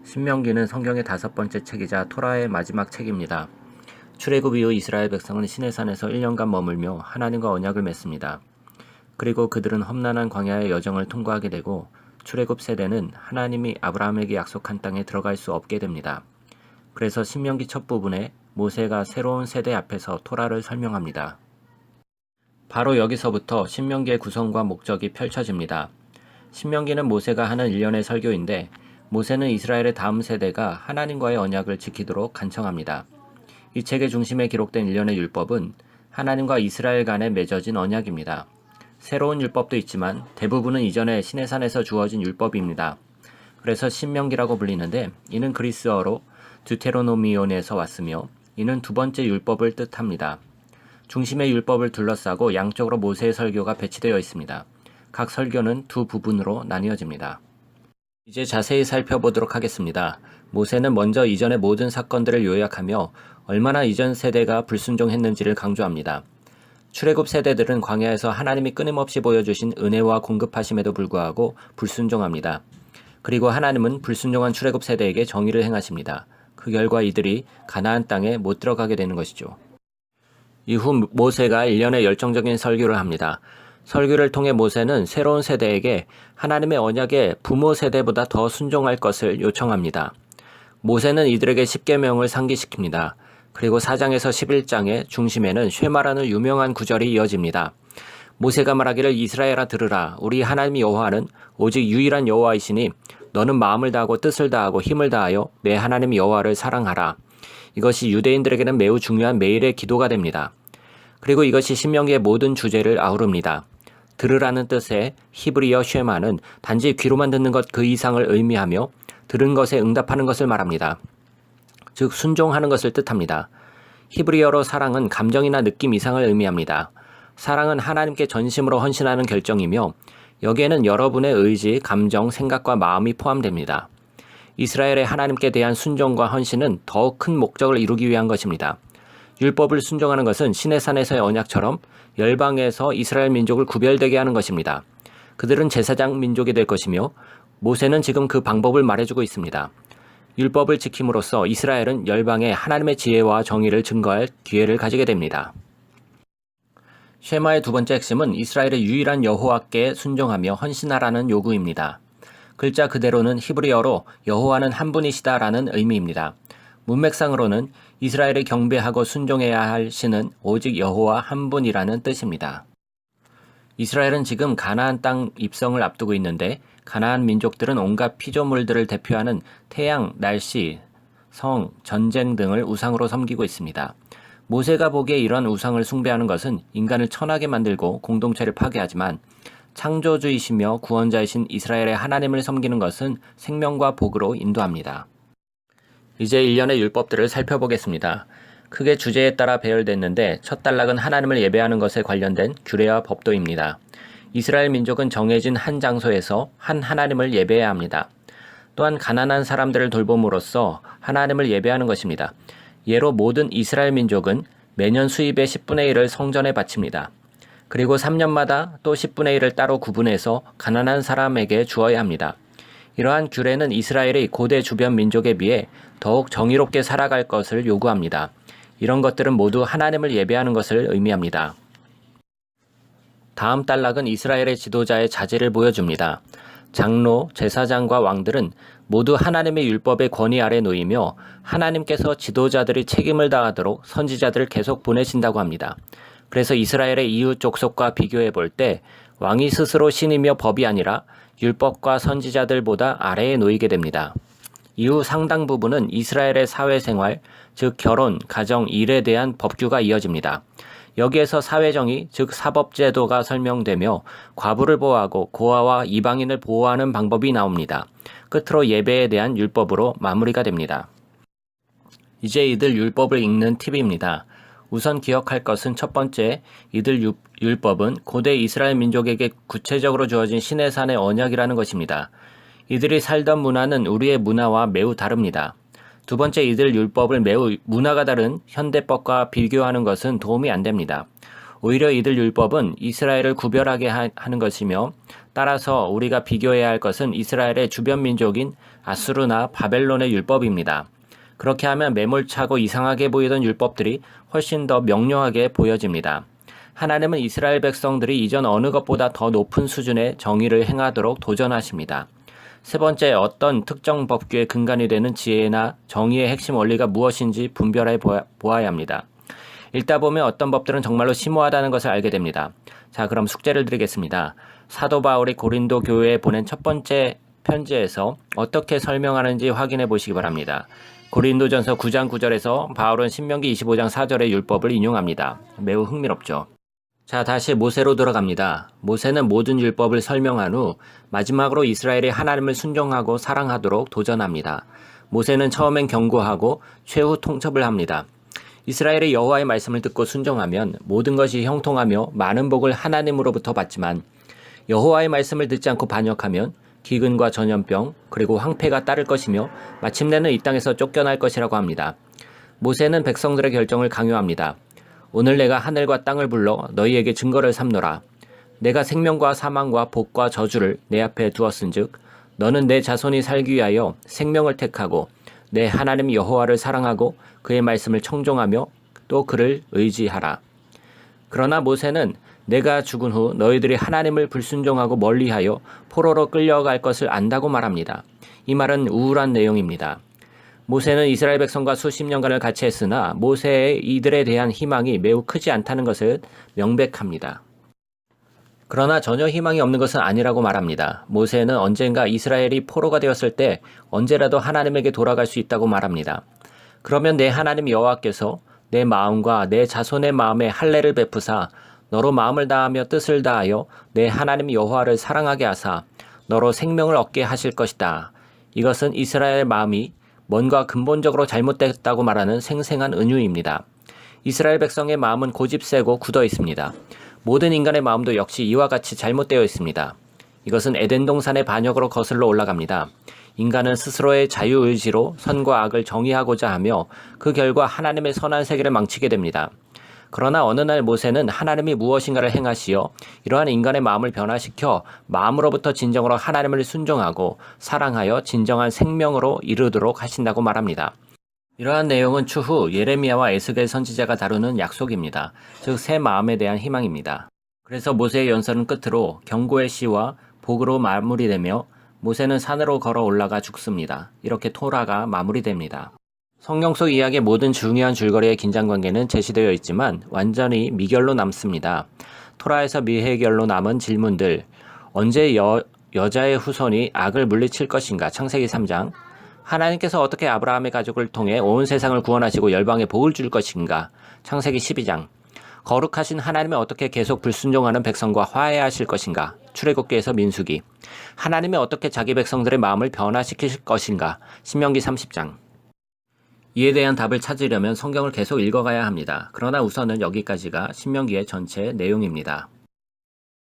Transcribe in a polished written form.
신명기는 성경의 5번째 책이자 토라의 마지막 책입니다. 출애굽 이후 이스라엘 백성은 시내산에서 1년간 머물며 하나님과 언약을 맺습니다. 그리고 그들은 험난한 광야의 여정을 통과하게 되고 출애굽 세대는 하나님이 아브라함에게 약속한 땅에 들어갈 수 없게 됩니다. 그래서 신명기 첫 부분에 모세가 새로운 세대 앞에서 토라를 설명합니다. 바로 여기서부터 신명기의 구성과 목적이 펼쳐집니다. 신명기는 모세가 하는 일련의 설교인데 모세는 이스라엘의 다음 세대가 하나님과의 언약을 지키도록 간청합니다. 이 책의 중심에 기록된 일련의 율법은 하나님과 이스라엘 간에 맺어진 언약입니다. 새로운 율법도 있지만 대부분은 이전에 시내산에서 주어진 율법입니다. 그래서 신명기라고 불리는데 이는 그리스어로 듀테로노미온에서 왔으며 이는 두 번째 율법을 뜻합니다. 중심의 율법을 둘러싸고 양쪽으로 모세의 설교가 배치되어 있습니다. 각 설교는 두 부분으로 나뉘어집니다. 이제 자세히 살펴보도록 하겠습니다. 모세는 먼저 이전의 모든 사건들을 요약하며 얼마나 이전 세대가 불순종했는지를 강조합니다. 출애굽 세대들은 광야에서 하나님이 끊임없이 보여주신 은혜와 공급하심에도 불구하고 불순종합니다. 그리고 하나님은 불순종한 출애굽 세대에게 정의를 행하십니다. 그 결과 이들이 가나안 땅에 못 들어가게 되는 것이죠. 이후 모세가 일련의 열정적인 설교를 합니다. 설교를 통해 모세는 새로운 세대에게 하나님의 언약에 부모 세대보다 더 순종할 것을 요청합니다. 모세는 이들에게 십계명을 상기시킵니다. 그리고 4장에서 11장의 중심에는 쉐마라는 유명한 구절이 이어집니다. 모세가 말하기를 이스라엘아 들으라. 우리 하나님 여호와는 오직 유일한 여호와이시니 너는 마음을 다하고 뜻을 다하고 힘을 다하여 내 하나님 여호와를 사랑하라. 이것이 유대인들에게는 매우 중요한 매일의 기도가 됩니다. 그리고 이것이 신명기의 모든 주제를 아우릅니다. 들으라는 뜻의 히브리어 쉐마는 단지 귀로만 듣는 것 그 이상을 의미하며 들은 것에 응답하는 것을 말합니다. 즉 순종하는 것을 뜻합니다. 히브리어로 사랑은 감정이나 느낌 이상을 의미합니다. 사랑은 하나님께 전심으로 헌신하는 결정이며 여기에는 여러분의 의지, 감정, 생각과 마음이 포함됩니다. 이스라엘의 하나님께 대한 순종과 헌신은 더 큰 목적을 이루기 위한 것입니다. 율법을 순종하는 것은 시내산에서의 언약처럼 열방에서 이스라엘 민족을 구별되게 하는 것입니다. 그들은 제사장 민족이 될 것이며 모세는 지금 그 방법을 말해주고 있습니다. 율법을 지킴으로써 이스라엘은 열방에 하나님의 지혜와 정의를 증거할 기회를 가지게 됩니다. 쉐마의 두 번째 핵심은 이스라엘의 유일한 여호와께 순종하며 헌신하라는 요구입니다. 글자 그대로는 히브리어로 여호와는 한 분이시다라는 의미입니다. 문맥상으로는 이스라엘이 경배하고 순종해야 할 신은 오직 여호와 한 분이라는 뜻입니다. 이스라엘은 지금 가나안 땅 입성을 앞두고 있는데 가나안 민족들은 온갖 피조물들을 대표하는 태양, 날씨, 성, 전쟁 등을 우상으로 섬기고 있습니다. 모세가 보기에 이런 우상을 숭배하는 것은 인간을 천하게 만들고 공동체를 파괴하지만 창조주이시며 구원자이신 이스라엘의 하나님을 섬기는 것은 생명과 복으로 인도합니다. 이제 일련의 율법들을 살펴보겠습니다. 크게 주제에 따라 배열됐는데 첫 단락은 하나님을 예배하는 것에 관련된 규례와 법도입니다. 이스라엘 민족은 정해진 한 장소에서 한 하나님을 예배해야 합니다. 또한 가난한 사람들을 돌봄으로써 하나님을 예배하는 것입니다. 예로 모든 이스라엘 민족은 매년 수입의 10분의 1을 성전에 바칩니다. 그리고 3년마다 또 10분의 1을 따로 구분해서 가난한 사람에게 주어야 합니다. 이러한 규례는 이스라엘의 고대 주변 민족에 비해 더욱 정의롭게 살아갈 것을 요구합니다. 이런 것들은 모두 하나님을 예배하는 것을 의미합니다. 다음 단락은 이스라엘의 지도자의 자질을 보여줍니다. 장로, 제사장과 왕들은 모두 하나님의 율법의 권위 아래 놓이며 하나님께서 지도자들이 책임을 다하도록 선지자들을 계속 보내신다고 합니다. 그래서 이스라엘의 이웃 족속과 비교해 볼 때 왕이 스스로 신이며 법이 아니라 율법과 선지자들보다 아래에 놓이게 됩니다. 이후 상당 부분은 이스라엘의 사회생활, 즉 결혼, 가정, 일에 대한 법규가 이어집니다. 여기에서 사회정의, 즉 사법제도가 설명되며 과부를 보호하고 고아와 이방인을 보호하는 방법이 나옵니다. 끝으로 예배에 대한 율법으로 마무리가 됩니다. 이제 이들 율법을 읽는 팁입니다. 우선 기억할 것은 첫 번째, 이들 율법은 고대 이스라엘 민족에게 구체적으로 주어진 시내산의 언약이라는 것입니다. 이들이 살던 문화는 우리의 문화와 매우 다릅니다. 두 번째, 이들 율법을 매우 문화가 다른 현대법과 비교하는 것은 도움이 안 됩니다. 오히려 이들 율법은 이스라엘을 구별하게 하는 것이며 따라서 우리가 비교해야 할 것은 이스라엘의 주변 민족인 아수르나 바벨론의 율법입니다. 그렇게 하면 매몰차고 이상하게 보이던 율법들이 훨씬 더 명료하게 보여집니다. 하나님은 이스라엘 백성들이 이전 어느 것보다 더 높은 수준의 정의를 행하도록 도전하십니다. 세 번째, 어떤 특정 법규의 근간이 되는 지혜나 정의의 핵심 원리가 무엇인지 분별해 보아야 합니다. 읽다 보면 어떤 법들은 정말로 심오하다는 것을 알게 됩니다. 자, 그럼 숙제를 드리겠습니다. 사도 바울이 고린도 교회에 보낸 첫 번째 편지에서 어떻게 설명하는지 확인해 보시기 바랍니다. 고린도전서 9장 9절에서 바울은 신명기 25장 4절의 율법을 인용합니다. 매우 흥미롭죠. 자, 다시 모세로 돌아갑니다. 모세는 모든 율법을 설명한 후 마지막으로 이스라엘이 하나님을 순종하고 사랑하도록 도전합니다. 모세는 처음엔 경고하고 최후 통첩을 합니다. 이스라엘이 여호와의 말씀을 듣고 순종하면 모든 것이 형통하며 많은 복을 하나님으로부터 받지만 여호와의 말씀을 듣지 않고 반역하면 기근과 전염병 그리고 황폐가 따를 것이며 마침내는 이 땅에서 쫓겨날 것이라고 합니다. 모세는 백성들의 결정을 강요합니다. 오늘 내가 하늘과 땅을 불러 너희에게 증거를 삼노라. 내가 생명과 사망과 복과 저주를 내 앞에 두었은즉 너는 내 자손이 살기 위하여 생명을 택하고 내 하나님 여호와를 사랑하고 그의 말씀을 청종하며 또 그를 의지하라. 그러나 모세는 내가 죽은 후 너희들이 하나님을 불순종하고 멀리하여 포로로 끌려갈 것을 안다고 말합니다. 이 말은 우울한 내용입니다. 모세는 이스라엘 백성과 수십 년간을 같이 했으나 모세의 이들에 대한 희망이 매우 크지 않다는 것을 명백합니다. 그러나 전혀 희망이 없는 것은 아니라고 말합니다. 모세는 언젠가 이스라엘이 포로가 되었을 때 언제라도 하나님에게 돌아갈 수 있다고 말합니다. 그러면 내 하나님 여호와께서 내 마음과 내 자손의 마음에 할례를 베푸사 너로 마음을 다하며 뜻을 다하여 내 하나님 여호와를 사랑하게 하사 너로 생명을 얻게 하실 것이다. 이것은 이스라엘 마음이 뭔가 근본적으로 잘못됐다고 말하는 생생한 은유입니다. 이스라엘 백성의 마음은 고집세고 굳어 있습니다. 모든 인간의 마음도 역시 이와 같이 잘못되어 있습니다. 이것은 에덴 동산의 반역으로 거슬러 올라갑니다. 인간은 스스로의 자유의지로 선과 악을 정의하고자 하며 그 결과 하나님의 선한 세계를 망치게 됩니다. 그러나 어느 날 모세는 하나님이 무엇인가를 행하시어 이러한 인간의 마음을 변화시켜 마음으로부터 진정으로 하나님을 순종하고 사랑하여 진정한 생명으로 이르도록 하신다고 말합니다. 이러한 내용은 추후 예레미야와 에스겔 선지자가 다루는 약속입니다. 즉 새 마음에 대한 희망입니다. 그래서 모세의 연설은 끝으로 경고의 시와 복으로 마무리되며 모세는 산으로 걸어 올라가 죽습니다. 이렇게 토라가 마무리됩니다. 성경 속 이야기의 모든 중요한 줄거리의 긴장관계는 제시되어 있지만 완전히 미결로 남습니다. 토라에서 미해결로 남은 질문들, 언제 여자의 후손이 악을 물리칠 것인가? 창세기 3장. 하나님께서 어떻게 아브라함의 가족을 통해 온 세상을 구원하시고 열방에 복을 줄 것인가? 창세기 12장. 거룩하신 하나님이 어떻게 계속 불순종하는 백성과 화해하실 것인가? 출애굽기에서 민수기. 하나님이 어떻게 자기 백성들의 마음을 변화시키실 것인가? 신명기 30장. 이에 대한 답을 찾으려면 성경을 계속 읽어가야 합니다. 그러나 우선은 여기까지가 신명기의 전체 내용입니다.